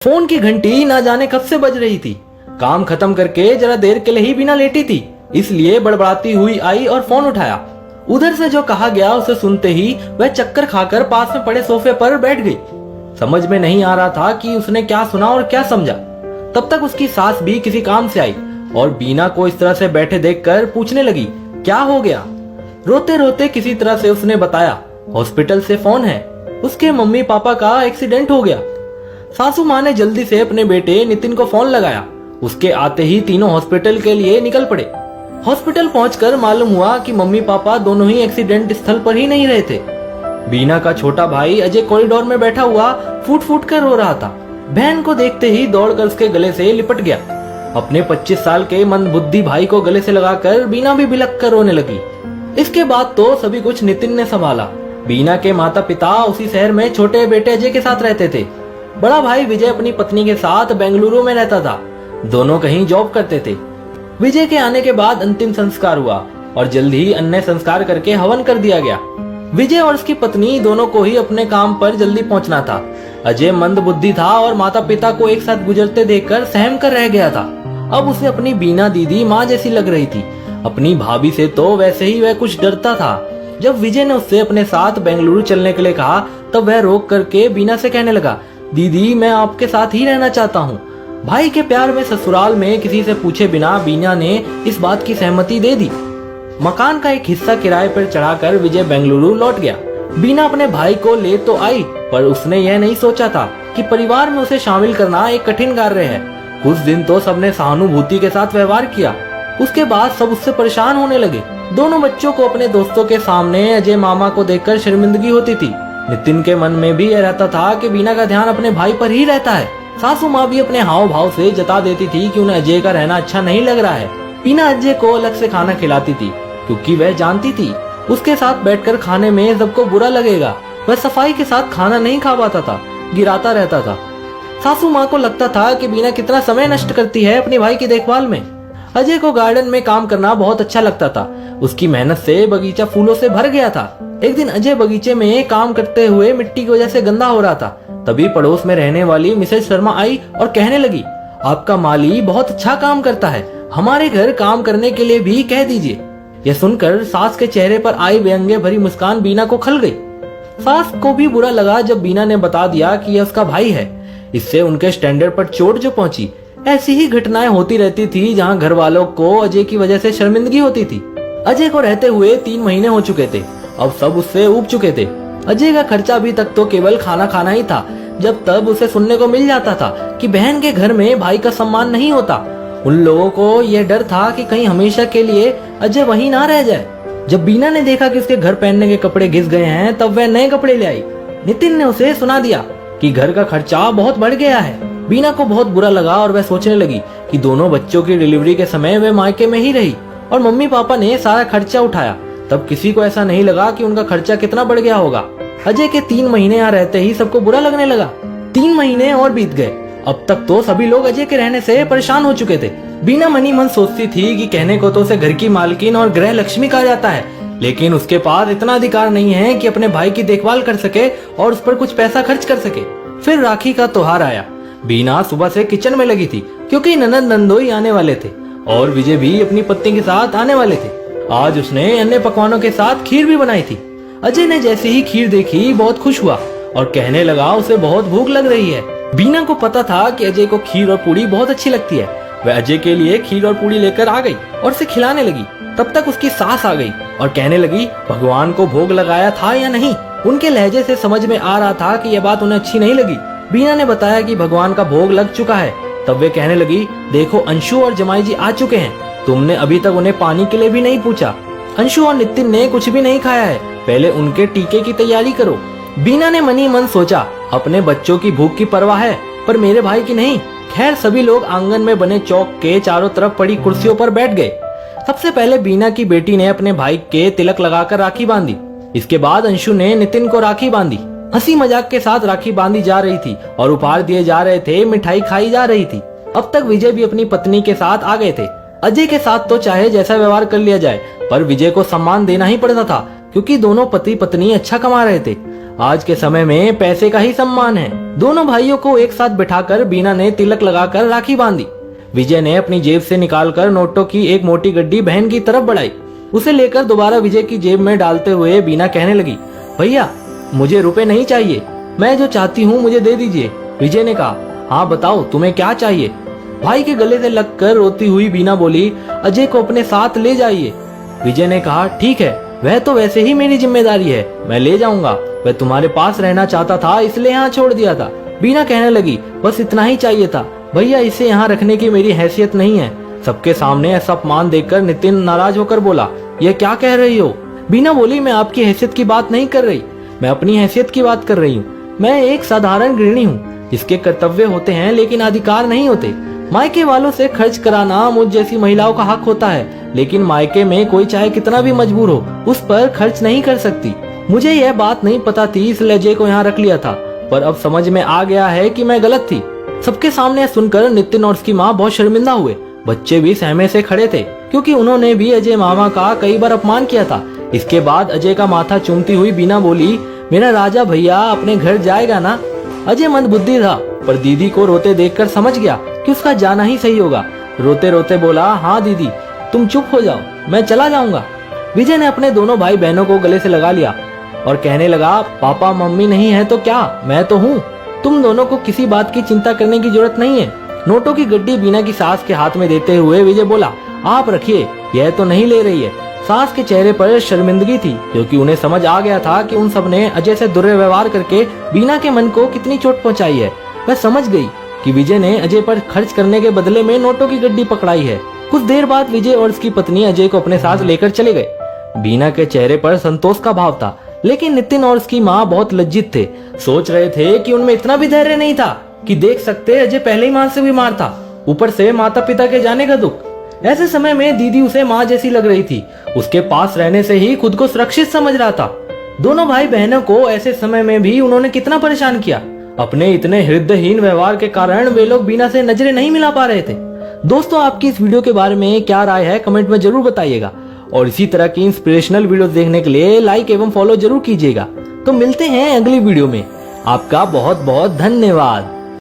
Phone की घंटी ना जाने कब से बज रही थी। काम खत्म करके जरा देर के लिए ही बिना लेटी थी, इसलिए बड़बड़ाती हुई आई और फोन उठाया। उधर से जो कहा गया उसे सुनते ही वह चक्कर खाकर पास में पड़े सोफे पर बैठ गई। समझ में नहीं आ रहा था कि उसने क्या सुना और क्या समझा। तब तक उसकी सास भी किसी काम से आई और बीना को इस तरह से बैठे देखकर पूछने लगी, क्या हो गया। रोते रोते किसी तरह से उसने बताया, हॉस्पिटल से फोन है, उसके मम्मी पापा का एक्सीडेंट हो गया। सासू माँ ने जल्दी से अपने बेटे नितिन को फोन लगाया। उसके आते ही तीनों हॉस्पिटल के लिए निकल पड़े। हॉस्पिटल पहुंचकर मालूम हुआ कि मम्मी पापा दोनों ही एक्सीडेंट स्थल पर ही नहीं रहे थे। बीना का छोटा भाई अजय कॉरिडोर में बैठा हुआ फूट फूट कर रो रहा था। बहन को देखते ही दौड़कर उसके गले से लिपट गया। अपने 25 साल के मंदबुद्धि भाई को गले से लगाकर बीना भी बिलख कर रोने लगी। इसके बाद तो सभी कुछ नितिन ने संभाला। बीना के माता पिता उसी शहर में छोटे बेटे अजय के साथ रहते थे। बड़ा भाई विजय अपनी पत्नी के साथ बेंगलुरु में रहता था। दोनों कहीं जॉब करते थे। विजय के आने के बाद अंतिम संस्कार हुआ और जल्द ही अन्य संस्कार करके हवन कर दिया गया। विजय और उसकी पत्नी दोनों को ही अपने काम पर जल्दी पहुंचना था। अजय मंदबुद्धि था और माता पिता को एक साथ गुजरते देखकर सहम कर रह गया था। अब उसे अपनी बीना दीदी माँ जैसी लग रही थी। अपनी भाभी से तो वैसे ही वह कुछ डरता था। जब विजय ने उससे अपने साथ बेंगलुरु चलने के लिए कहा तब वह रोक करके बीना से कहने लगा, दीदी मैं आपके साथ ही रहना चाहता हूँ। भाई के प्यार में ससुराल में किसी से पूछे बिना बीना ने इस बात की सहमति दे दी। मकान का एक हिस्सा किराए पर चढ़ाकर विजय बेंगलुरु लौट गया। बीना अपने भाई को ले तो आई, पर उसने यह नहीं सोचा था कि परिवार में उसे शामिल करना एक कठिन कार्य है। कुछ दिन तो सबने सहानुभूति के साथ व्यवहार किया, उसके बाद सब उससे परेशान होने लगे। दोनों बच्चों को अपने दोस्तों के सामने अजय मामा को देखकर शर्मिंदगी होती थी। नितिन के मन में भी यह रहता था कि बीना का ध्यान अपने भाई पर ही रहता है। सासू माँ भी अपने हाव भाव से जता देती थी कि उन्हें अजय का रहना अच्छा नहीं लग रहा है। बीना अजय को अलग से खाना खिलाती थी क्योंकि वह जानती थी उसके साथ बैठकर खाने में सबको बुरा लगेगा। वह सफाई के साथ खाना नहीं खा पाता था, गिराता रहता था। सासू माँ को लगता था कि बीना कितना समय नष्ट करती है अपने भाई की देखभाल में। अजय को गार्डन में काम करना बहुत अच्छा लगता था। उसकी मेहनत से बगीचा फूलों से भर गया था। एक दिन अजय बगीचे में काम करते हुए मिट्टी की वजह से गंदा हो रहा था। तभी पड़ोस में रहने वाली मिसेज शर्मा आई और कहने लगी, आपका माली बहुत अच्छा काम करता है, हमारे घर काम करने के लिए भी कह दीजिए। यह सुनकर सास के चेहरे पर आई व्यंग्य भरी मुस्कान बीना को खल गई। सास को भी बुरा लगा जब बीना ने बता दिया कि यह उसका भाई है। इससे उनके स्टैंडर्ड पर चोट जो पहुंची। ऐसी ही घटनाएं होती रहती थी जहां घर वालों को अजय की वजह से शर्मिंदगी होती थी। अजय को रहते हुए 3 महीने हो चुके थे। अब सब उससे ऊब चुके थे। अजय का खर्चा अभी तक तो केवल खाना खाना ही था। जब तब उसे सुनने को मिल जाता था कि बहन के घर में भाई का सम्मान नहीं होता। उन लोगों को यह डर था कि कहीं हमेशा के लिए अजय वहीं ना रह जाए। जब बीना ने देखा कि उसके घर पहनने के कपड़े घिस गए हैं तब वह नए कपड़े ले आई। नितिन ने उसे सुना दिया कि घर का खर्चा बहुत बढ़ गया है। बीना को बहुत बुरा लगा और वह सोचने लगी कि दोनों बच्चों की डिलीवरी के समय वह मायके में ही रही और मम्मी पापा ने सारा खर्चा उठाया। तब किसी को ऐसा नहीं लगा कि उनका खर्चा कितना बढ़ गया होगा। अजय के 3 महीने यहाँ रहते ही सबको बुरा लगने लगा। 3 महीने और बीत गए। अब तक तो सभी लोग अजय के रहने से परेशान हो चुके थे। बीना मनी मन सोचती थी कि कहने को तो उसे घर की मालकिन और गृह लक्ष्मी कहा जाता है, लेकिन उसके पास इतना अधिकार नहीं है कि अपने भाई की देखभाल कर सके और उस पर कुछ पैसा खर्च कर सके। फिर राखी का त्योहार आया। बीना सुबह से किचन में लगी थी क्योंकि ननद नंदोई आने वाले थे और विजय भी अपनी पत्नी के साथ आने वाले थे। आज उसने अन्य पकवानों के साथ खीर भी बनाई थी। अजय ने जैसे ही खीर देखी बहुत खुश हुआ और कहने लगा उसे बहुत भूख लग रही है। बीना को पता था कि अजय को खीर और पूड़ी बहुत अच्छी लगती है। वह अजय के लिए खीर और पूड़ी लेकर आ गई और उसे खिलाने लगी। तब तक उसकी सास आ गई और कहने लगी, भगवान को भोग लगाया था या नहीं। उनके लहजे से समझ में आ रहा था कि यह बात उन्हें अच्छी नहीं लगी। बीना ने बताया कि भगवान का भोग लग चुका है। तब वे कहने लगी, देखो अंशु और जमाई जी आ चुके हैं, तुमने अभी तक उन्हें पानी के लिए भी नहीं पूछा। अंशु और नितिन ने कुछ भी नहीं खाया है, पहले उनके टीके की तैयारी करो। बीना ने मनी मन सोचा, अपने बच्चों की भूख की परवाह है पर मेरे भाई की नहीं। खैर सभी लोग आंगन में बने चौक के चारों तरफ पड़ी कुर्सियों पर बैठ गए। सबसे पहले बीना की बेटी ने अपने भाई के तिलक लगाकर राखी बांधी। इसके बाद अंशु ने नितिन को राखी बांधी। हंसी मजाक के साथ राखी बांधी जा रही थी और उपहार दिए जा रहे थे, मिठाई खाई जा रही थी। अब तक विजय भी अपनी पत्नी के साथ आ गए थे। अजय के साथ तो चाहे जैसा व्यवहार कर लिया जाए पर विजय को सम्मान देना ही पड़ता था क्योंकि दोनों पति पत्नी अच्छा कमा रहे थे। आज के समय में पैसे का ही सम्मान है। दोनों भाइयों को एक साथ बिठाकर बीना ने तिलक लगाकर राखी बांधी। विजय ने अपनी जेब से निकालकर नोटों की एक मोटी गड्डी बहन की तरफ बढ़ाई। उसे लेकर दोबारा विजय की जेब में डालते हुए बीना कहने लगी, भैया मुझे रुपए नहीं चाहिए, मैं जो चाहती हूँ मुझे दे दीजिए। विजय ने कहा, हाँ बताओ तुम्हें क्या चाहिए। भाई के गले से लगकर रोती हुई बीना बोली, अजय को अपने साथ ले जाइए। विजय ने कहा, ठीक है, वह तो वैसे ही मेरी जिम्मेदारी है, मैं ले जाऊंगा। वह तुम्हारे पास रहना चाहता था इसलिए यहाँ छोड़ दिया था। बीना कहने लगी, बस इतना ही चाहिए था भैया, इसे यहाँ रखने की मेरी हैसियत नहीं है। सबके सामने ऐसा अपमान देखकर नितिन नाराज होकर बोला, यह क्या कह रही हो। बीना बोली, मैं आपकी हैसियत की बात नहीं कर रही, मैं अपनी हैसियत की बात कर रही हूँ। मैं एक साधारण गृहिणी हूँ जिसके कर्तव्य होते हैं लेकिन अधिकार नहीं होते। मायके वालों से खर्च कराना मुझ जैसी महिलाओं का हक होता है, लेकिन मायके में कोई चाहे कितना भी मजबूर हो उस पर खर्च नहीं कर सकती। मुझे यह बात नहीं पता थी इसलिए अजय को यहाँ रख लिया था, पर अब समझ में आ गया है कि मैं गलत थी। सबके सामने सुनकर नितिन और उसकी माँ बहुत शर्मिंदा हुए। बच्चे भी सहमे से खड़े थे क्योंकि उन्होंने भी अजय मामा का कई बार अपमान किया था। इसके बाद अजय का माथा चूमती हुई बीना बोली, मेरा राजा भैया अपने घर जाएगा ना। अजय मंदबुद्धि था पर दीदी को रोते देखकर समझ गया कि उसका जाना ही सही होगा। रोते रोते बोला, हाँ दीदी तुम चुप हो जाओ, मैं चला जाऊंगा। विजय ने अपने दोनों भाई बहनों को गले से लगा लिया और कहने लगा, पापा मम्मी नहीं है तो क्या, मैं तो हूँ। तुम दोनों को किसी बात की चिंता करने की जरूरत नहीं है। नोटों की गड्डी बीना की सास के हाथ में देते हुए विजय बोला, आप रखिए, यह तो नहीं ले रही है। सास के चेहरे पर शर्मिंदगी थी क्योंकि उन्हें समझ आ गया था कि उन सब ने अजय से दुर्व्यवहार करके बीना के मन को कितनी चोट पहुंचाई है। वह समझ गई कि विजय ने अजय पर खर्च करने के बदले में नोटों की गड्डी पकड़ाई है। कुछ देर बाद विजय और उसकी पत्नी अजय को अपने साथ लेकर चले गए। बीना के चेहरे पर संतोष का भाव था, लेकिन नितिन और उसकी माँ बहुत लज्जित थे। सोच रहे थे कि उनमें इतना भी धैर्य नहीं था कि देख सकते अजय पहले ही मां से बीमार था, ऊपर से माता पिता के जाने का दुख। ऐसे समय में दीदी उसे माँ जैसी लग रही थी, उसके पास रहने से ही खुद को सुरक्षित समझ रहा था। दोनों भाई बहनों को ऐसे समय में भी उन्होंने कितना परेशान किया। अपने इतने हृदयहीन व्यवहार के कारण वे लोग बीना से नजरें नहीं मिला पा रहे थे। दोस्तों, आपकी इस वीडियो के बारे में क्या राय है कमेंट में जरूर बताइएगा और इसी तरह की इंस्पिरेशनल वीडियो देखने के लिए लाइक एवं फॉलो जरूर कीजिएगा। तो मिलते हैं अगली वीडियो में। आपका बहुत बहुत धन्यवाद।